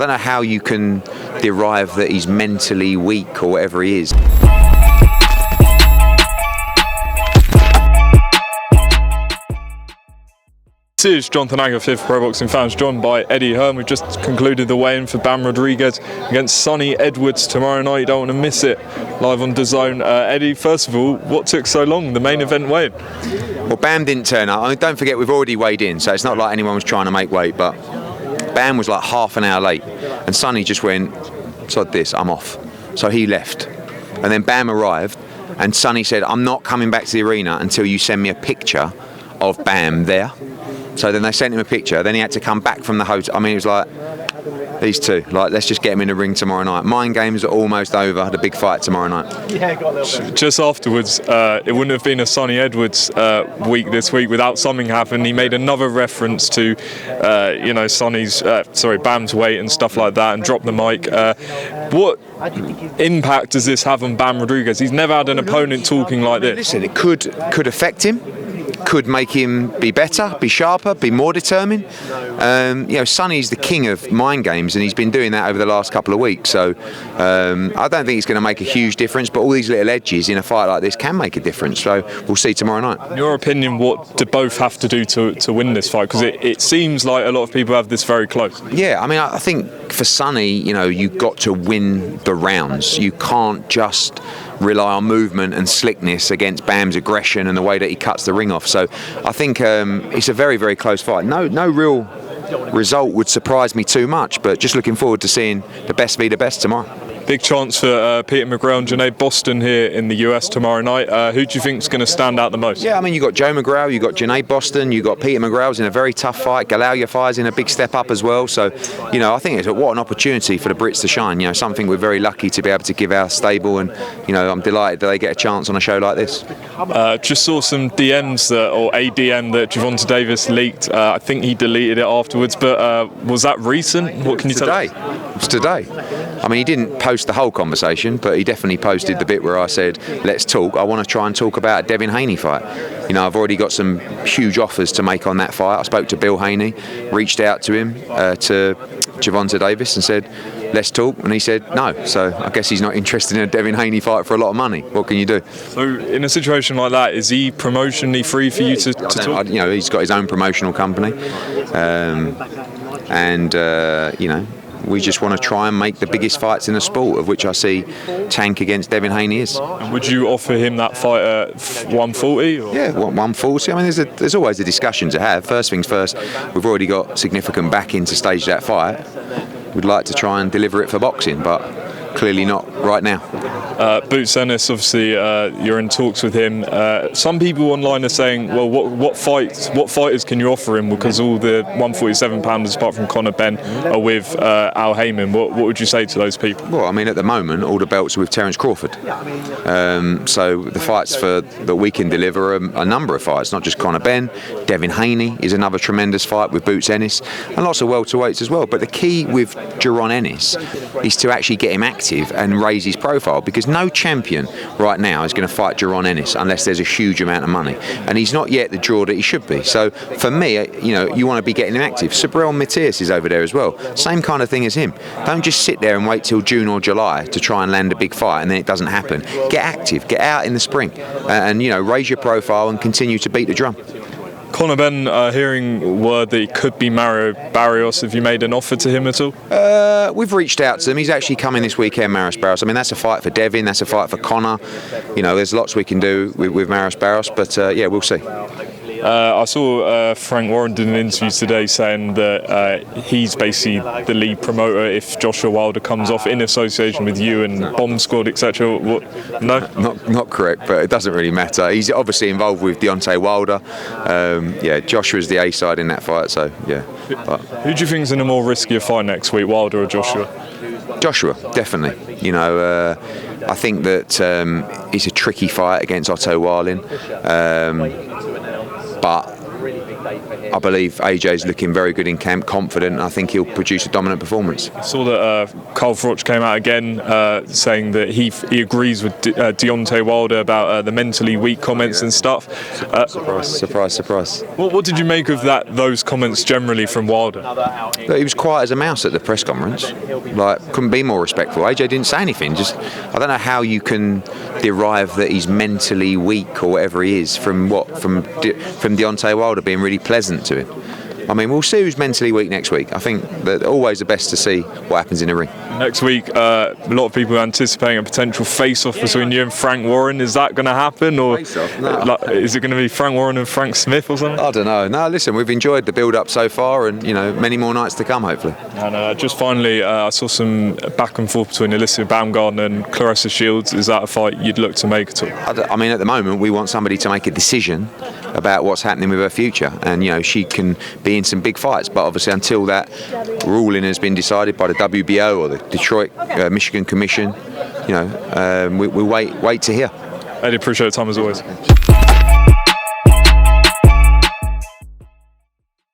don't know how you can derive that he's mentally weak or whatever he is. This is Jonathan Agger, 5th Pro Boxing Fans, joined by Eddie Hearn. We've just concluded the weigh-in for Bam Rodriguez against Sonny Edwards tomorrow night. You don't want to miss it, live on DAZN. Eddie, first of all, what took so long, the main event weigh-in? Well, Bam didn't turn up. I mean, don't forget, we've already weighed in, so it's not like anyone was trying to make weight, but Bam was like half an hour late, and Sonny just went, sod this, I'm off. So he left. And then Bam arrived, and Sonny said, I'm not coming back to the arena until you send me a picture of Bam there. So then they sent him a picture. Then he had to come back from the hotel. I mean, it was like, these two, like, let's just get him in the ring tomorrow night. Mind games are almost over. The big fight tomorrow night. Yeah, got a little bit. Just afterwards, it wouldn't have been a Sonny Edwards week this week without something happening. He made another reference to, Bam's weight and stuff like that, and dropped the mic. What impact does this have on Bam Rodriguez? He's never had an opponent talking like this. Listen, it could affect him. Could make him be better, be sharper, be more determined. Sonny's the king of mind games, and he's been doing that over the last couple of weeks. So I don't think it's going to make a huge difference, but all these little edges in a fight like this can make a difference. So we'll see tomorrow night. In your opinion, what do both have to do to win this fight? Because it seems like a lot of people have this very close. Yeah, I mean, I think for Sonny, you've got to win the rounds. You can't just rely on movement and slickness against Bam's aggression and the way that he cuts the ring off. So I think it's a very, very close fight. No real result would surprise me too much, but just looking forward to seeing the best be the best tomorrow. Big chance for Peter McGrail and Junaid Boston here in the US tomorrow night. Who do you think is going to stand out the most? Yeah, I mean, you've got Joe McGrail, you've got Junaid Boston, you've got Peter McGrail's in a very tough fight. Galal Yafai's in a big step up as well. So, I think what an opportunity for the Brits to shine. Something we're very lucky to be able to give our stable, and, I'm delighted that they get a chance on a show like this. Just saw some DMs or a DM that Gervonta Davis leaked. I think he deleted it afterwards, but was that recent? What can you tell us? It's today. I mean, he didn't post the whole conversation, but he definitely posted the bit where I said, let's talk. I want to try and talk about a Devin Haney fight. I've already got some huge offers to make on that fight. I spoke to Bill Haney, reached out to him, to Gervonta Davis, and said, let's talk. And he said no. So I guess he's not interested in a Devin Haney fight for a lot of money. What can you do? So in a situation like that, is he promotionally free for you to talk? He's got his own promotional company. We just want to try and make the biggest fights in the sport, of which I see Tank against Devin Haney is. And would you offer him that fight at 140? Or? Yeah, 140. I mean, there's always a discussion to have. First things first, we've already got significant backing to stage that fight. We'd like to try and deliver it for boxing, but clearly not right now. Boots Ennis, obviously, you're in talks with him. Some people online are saying, well, what fighters can you offer him? Because all the 147-pounders, apart from Conor Benn, are with Al Heyman. What would you say to those people? Well, I mean, at the moment, all the belts are with Terence Crawford. So the fights that we can deliver are a number of fights, not just Conor Benn. Devin Haney is another tremendous fight with Boots Ennis, and lots of welterweights as well. But the key with Jaron Ennis is to actually get him active and raise his profile, because no champion right now is going to fight Jaron Ennis unless there's a huge amount of money, and he's not yet the draw that he should be. So for me, you want to be getting him active. Sabrel Matias is over there as well, same kind of thing as him. Don't just sit there and wait till June or July to try and land a big fight and then it doesn't happen. Get active, get out in the spring, and raise your profile and continue to beat the drum. Conor Benn, hearing word that he could be Mario Barrios. Have you made an offer to him at all? We've reached out to him. He's actually coming this weekend, Maris Barrios. I mean, that's a fight for Devin, that's a fight for Conor. There's lots we can do with Maris Barrios, but we'll see. I saw Frank Warren did an interview today saying that he's basically the lead promoter if Joshua Wilder comes off, in association with you and Bomb Squad, etc. No? Not correct, but it doesn't really matter. He's obviously involved with Deontay Wilder. Joshua's the A-side in that fight, so yeah. But who do you think is in a more riskier fight next week, Wilder or Joshua? Joshua, definitely. I think that it's a tricky fight against Otto Wallin. But I believe AJ's looking very good in camp, confident. I think he'll produce a dominant performance. I saw that Carl Froch came out again saying that he agrees with Deontay Wilder about the mentally weak comments and stuff. Surprise. What did you make of those comments generally from Wilder? Look, he was quiet as a mouse at the press conference. Like, couldn't be more respectful. AJ didn't say anything. I don't know how you can derive that he's mentally weak or whatever he is from Deontay Wilder being really pleasant to him. I mean, we'll see who's mentally weak next week. I think that always the best to see what happens in the ring. Next week, a lot of people are anticipating a potential face-off between you and Frank Warren. Is that going to happen, or no. Is it going to be Frank Warren and Frank Smith or something? I don't know. No, listen, we've enjoyed the build-up so far, and many more nights to come, hopefully. And just finally, I saw some back and forth between Alycia Baumgardner and Claressa Shields. Is that a fight you'd look to make at all? I mean, at the moment, we want somebody to make a decision about what's happening with her future, and she can be in some big fights, but obviously until that ruling has been decided by the WBO or the Detroit Michigan Commission, we'll wait to hear. I appreciate the time as always.